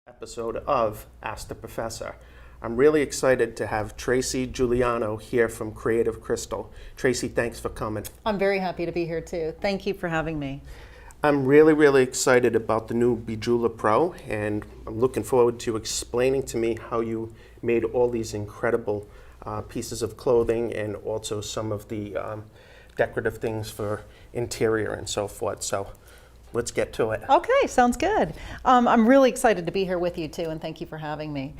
Episode of Ask the Professor. I'm really excited to have Tracy Giuliano here from Creative Crystal. Tracy, thanks for coming. I'm very happy to be here too. Thank you for having me. I'm really excited about the new BeJeweler Pro, and I'm looking forward to explaining to me how you made all these incredible pieces of clothing and also some of the decorative things for interior and so forth. So let's get to it. Okay, sounds good. I'm really excited to be here with you too, and thank you for having me.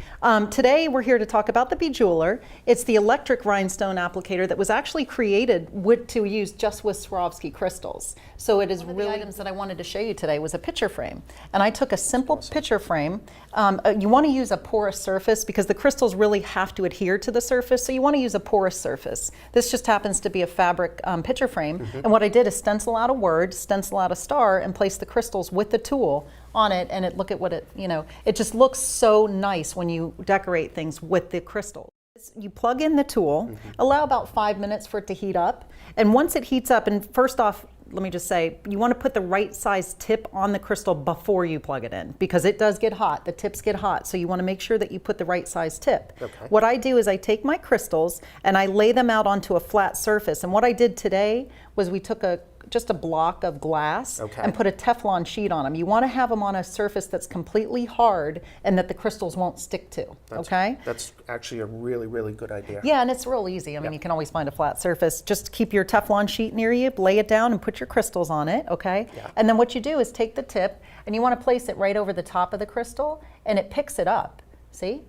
Today we're here to talk about the BeJeweler. It's the electric rhinestone applicator that was actually created to use just with Swarovski crystals. So it is really, items that I wanted to show you today was a picture frame. And I took a simple picture frame. You want to use a porous surface because the crystals really have to adhere to the surface, so you want to use a porous surface. This just happens to be a fabric picture frame. And what I did is stencil out a word, stencil out a star, and place the crystals with the tool on it, and look at what it, it just looks so nice when you decorate things with the crystals. You plug in the tool, allow about 5 minutes for it to heat up, and once it heats up, and first off, let me just say, you want to put the right size tip on the crystal before you plug it in, because it does get hot, the tips get hot, so you want to make sure that you put the right size tip. Okay. What I do is I take my crystals and I lay them out onto a flat surface, and what I did today was we took just a block of glass and put a Teflon sheet on them. You want to have them on a surface that's completely hard and that the crystals won't stick to, That's actually a really good idea. Yeah, and it's real easy. I mean, you can always find a flat surface. Just keep your Teflon sheet near you, lay it down and put your crystals on it, And then what you do is take the tip and you want to place it right over the top of the crystal, and it picks it up, see?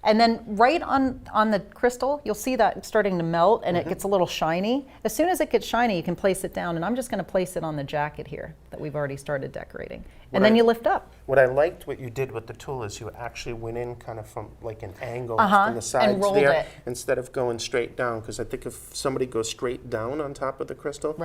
And then right on the crystal, you'll see that starting to melt, and it gets a little shiny. As soon as it gets shiny, you can place it down, and I'm just going to place it on the jacket here that we've already started decorating. And then you lift up. What I liked what you did with the tool is you actually went in kind of from like an angle from the sides and rolled there it instead of going straight down, because I think if somebody goes straight down on top of the crystal,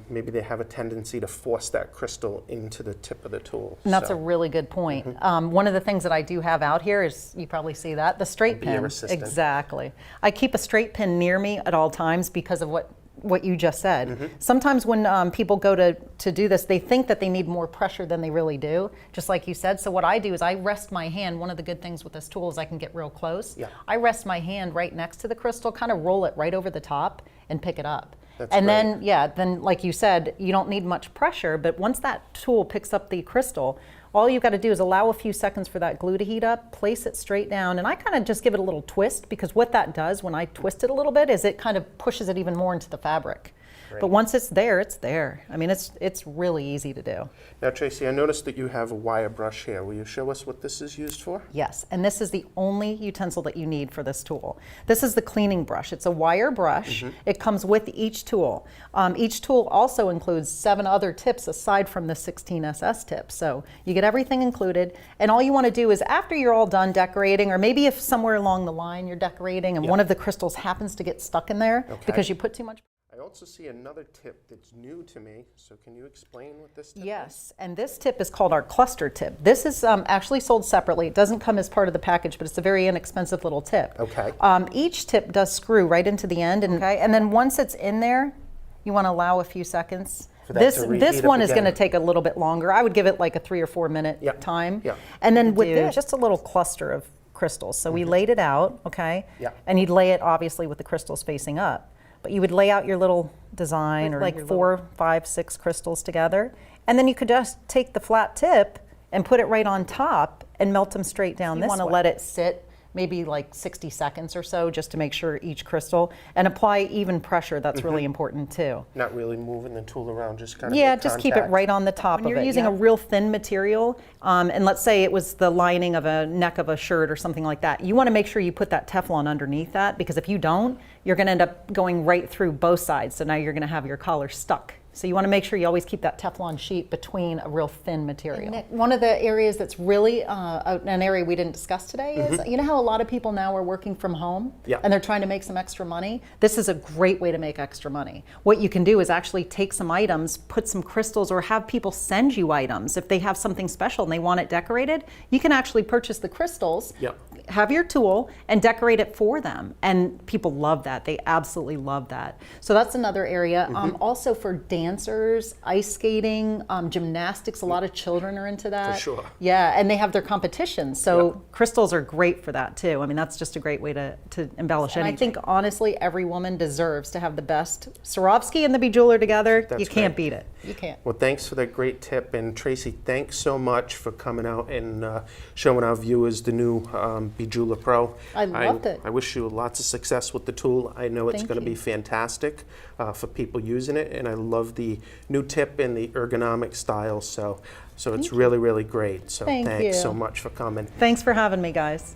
maybe they have a tendency to force that crystal into the tip of the tool. And that's a really good point. One of the things that I do have out here is, you probably see that, the straight pin. Exactly. I keep a straight pin near me at all times because of what you just said. Sometimes when people go to do this, they think that they need more pressure than they really do, just like you said. So what I do is I rest my hand. One of the good things with this tool is I can get real close. I rest my hand right next to the crystal, kind of roll it right over the top and pick it up. Then like you said, you don't need much pressure, but once that tool picks up the crystal, all you've got to do is allow a few seconds for that glue to heat up, place it straight down, and I kind of just give it a little twist, because what that does when I twist it a little bit is it kind of pushes it even more into the fabric. But once it's there, it's there. I mean, it's really easy to do. Now, Tracy, I noticed that you have a wire brush here. Will you show us what this is used for? Yes, and this is the only utensil that you need for this tool. This is the cleaning brush. It's a wire brush. It comes with each tool. Each tool also includes 7 other tips aside from the 16SS tip. So you get everything included, and all you want to do is, after you're all done decorating, or maybe if somewhere along the line you're decorating and one of the crystals happens to get stuck in there because you put too much. I also see another tip that's new to me, so can you explain what this tip is? Yes, and this tip is called our cluster tip. This is actually sold separately. It doesn't come as part of the package, but it's a very inexpensive little tip. Each tip does screw right into the end, and then once it's in there, you want to allow a few seconds. This one is going to take a little bit longer. I would give it like a 3 or 4 minute time. And then with this, just a little cluster of crystals. So we laid it out, and you'd lay it obviously with the crystals facing up. But you would lay out your little design, or like 4, 5, 6 crystals together. And then you could just take the flat tip and put it right on top and melt them straight down this way. You want to let it sit maybe like 60 seconds or so, just to make sure each crystal, and apply even pressure. That's really important too. Not really moving the tool around, just kind of just keep it right on the top of it. When you're using a real thin material, and let's say it was the lining of a neck of a shirt or something like that, you want to make sure you put that Teflon underneath that, because if you don't, you're going to end up going right through both sides. So now you're going to have your collar stuck. So you want to make sure you always keep that Teflon sheet between a real thin material. And one of the areas that's really an area we didn't discuss today is, you know how a lot of people now are working from home and they're trying to make some extra money? This is a great way to make extra money. What you can do is actually take some items, put some crystals, or have people send you items. If they have something special and they want it decorated, you can actually purchase the crystals have your tool and decorate it for them. And people love that. They absolutely love that. So that's another area. Also for dancers, ice skating, gymnastics, a lot of children are into that. For sure. Yeah, and they have their competitions. So crystals are great for that too. I mean, that's just a great way to embellish anything. I think honestly, every woman deserves to have the best Swarovski and the BeJeweler together. You can't beat it. You can't. Well, thanks for that great tip. And Tracy, thanks so much for coming out and showing our viewers the new BeJeweler Pro. I loved it. I wish you lots of success with the tool. I know it's Thank going to be you. fantastic for people using it. And I love the new tip and the ergonomic style. So it's really, really great. So Thank thanks you. so much for coming. Thanks for having me, guys.